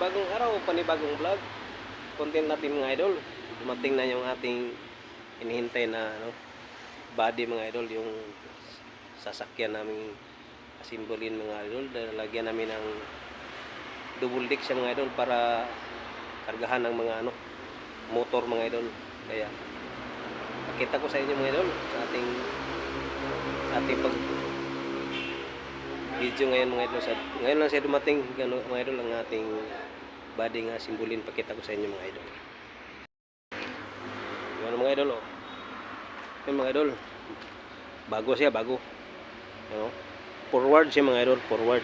panibagong araw, panibagong vlog. Content natin mga idol. Dumating na yung ating inihintay na body mga idol, yung sasakyan namin asimbolin mga idol. Lalagyan namin ng double deck siya mga idol para kargahan ng mga motor mga idol. Kaya pakita ko sa inyo mga idol sa ating pag video ngayon mga idol. Ngayon lang siya dumating mga idol, ang ating body nga simbolin. Pakita ko sa inyo mga idol. Yan mga idol, oh. Yan mga idol. Bago siya, bago. Forward siya mga idol, forward.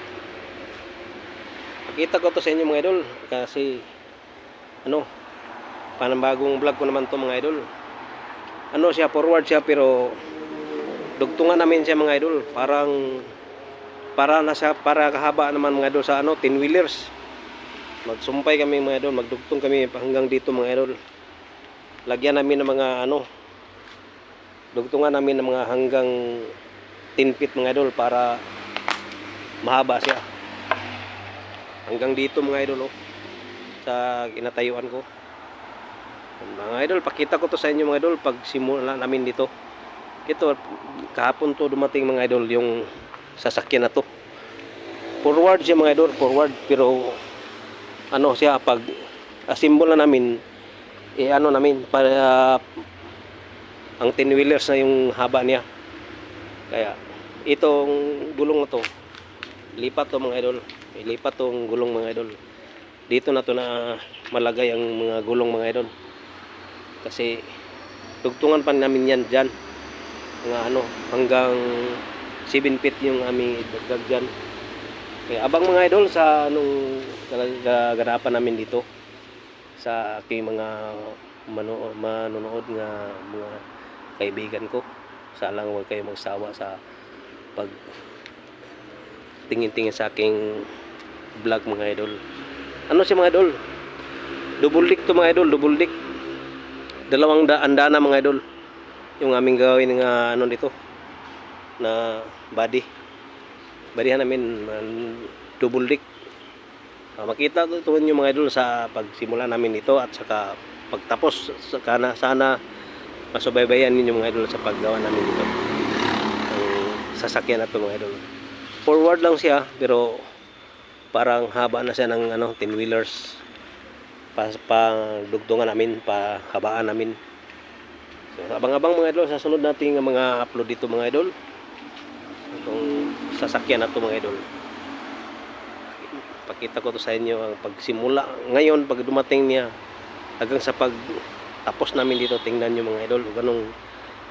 Pakita ko to sa inyo mga idol kasi panibagong vlog ko naman to mga idol. Siya, forward siya pero dugtungan namin siya mga idol. Para kahaba naman mga idol sa 10 wheelers. Magsumpay kami mga idol, magdugtong kami hanggang dito mga idol. Lagyan namin ng mga dugtungan namin ng mga hanggang 10 feet mga idol para mahaba siya. Hanggang dito mga idol, sa kinatayuan ko. Mga idol, pakita ko to sa inyo mga idol pag simula namin dito. Ito, kahapon to dumating mga idol yung sasakyan na to. Forward siya mga idol, forward, pero siya pag assemble na namin namin para ang 10 wheelers na yung haba niya. Kaya itong gulong na to lipat to mga idol, ilipat tong gulong mga idol. Dito na to na malagay ang mga gulong mga idol kasi dugtungan pa namin yan dyan mga hanggang 7 feet yung aming dagdag dyan. Kaya abang mga idol sa gaganapan namin dito sa aking mga manonood nga mga kaibigan ko. Sana huwag kayo magsawa sa pag tingin-tingin sa aking vlog mga idol. Siya mga idol, double deck to mga idol, double deck, dalawang andana mga idol yung aming gawin nga dito na badihan namin double deck. Makita ito nyo mga idol sa pagsimula namin ito at saka pagtapos. Sana masubaybayan ninyo mga idol sa paggawa namin dito ang sasakyan na ito mga idol. Forward lang siya pero parang haba na siya ng 10 wheelers dugtungan namin, pahabaan namin. So, abang-abang mga idol sa sunod nating mga upload dito mga idol, itong sasakyan na ito mga idol. Pakita ko to sa inyo ang pagsimula ngayon, pag dumating niya hanggang sa pagtapos namin dito. Tingnan nyo mga idol ganong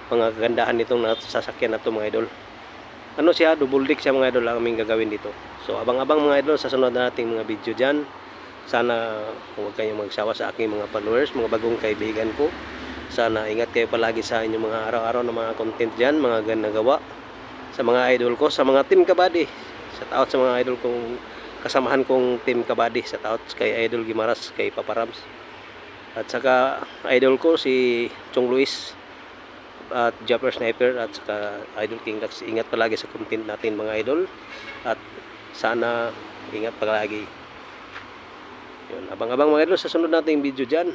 mga kagandahan nitong sasakyan na ito mga idol. Siya, double deck siya mga idol ang aming gagawin dito. So abang-abang mga idol sa sunod nating mga video dyan. Sana huwag kayong magsawa sa aking mga followers, mga bagong kaibigan ko. Sana ingat kayo palagi sa inyong mga araw-araw na mga content dyan, mga ganagawa sa mga idol ko, sa mga team kabady. Shout out sa mga idol kong kasamahan kong team kabady. Shout out kay Idol Gimaras, kay Papa Rams, at saka idol ko si Chong Luis at Jumper Sniper, at saka Idol King Dax. Ingat palagi sa content natin mga idol at sana ingat palagi. Yun, abang-abang mga idol sa sunod nating video dyan.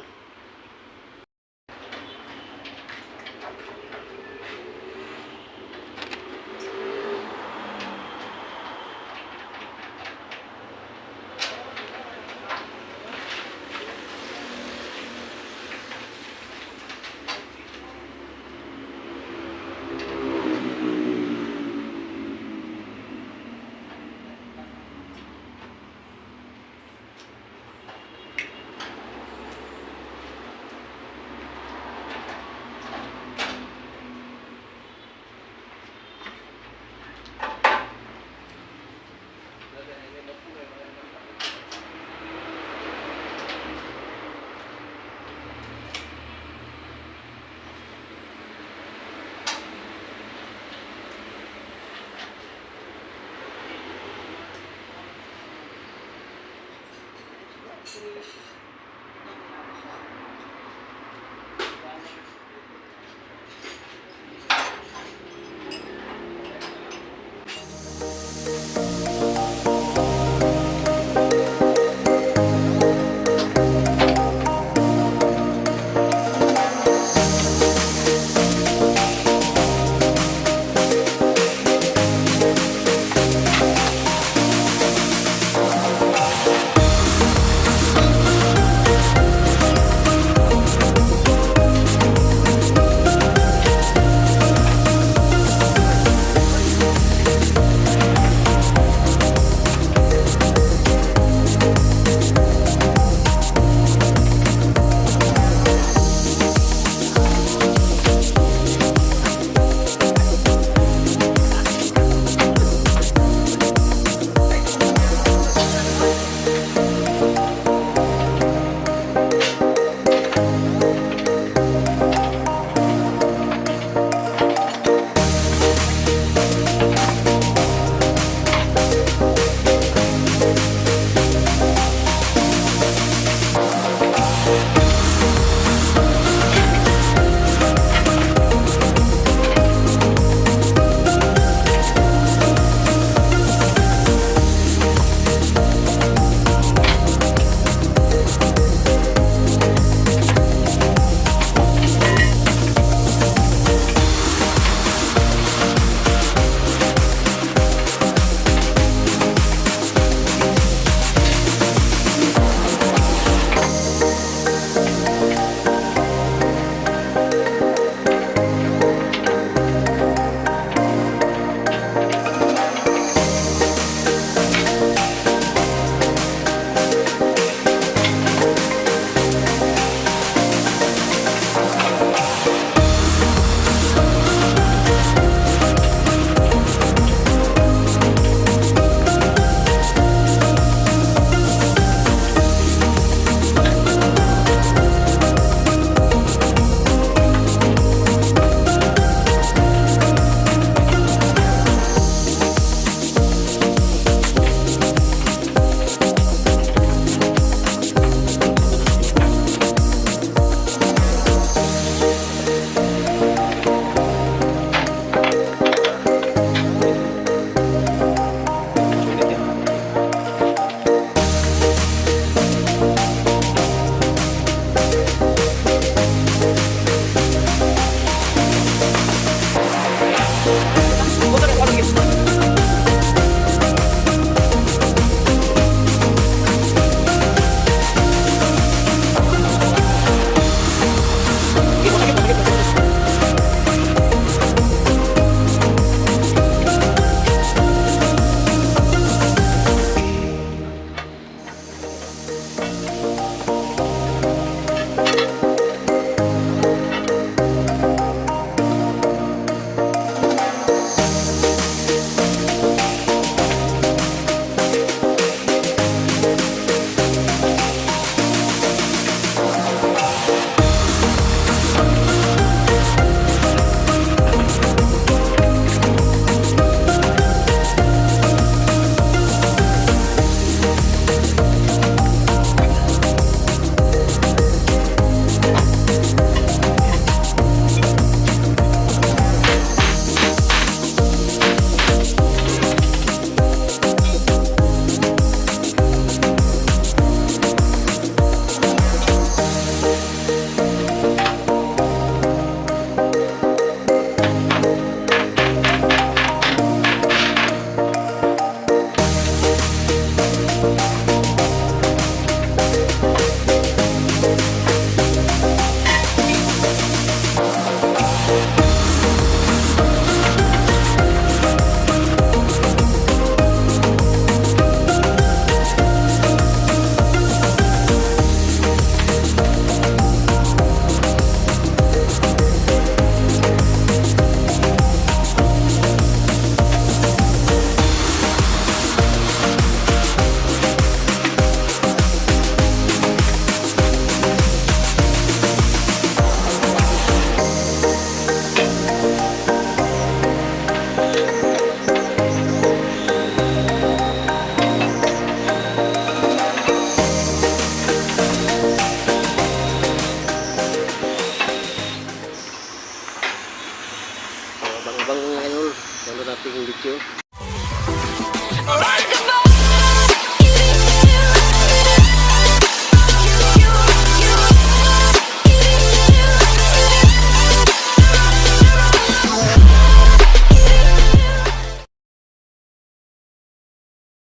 Abang-abang mga idol. Gano'n natin yung video.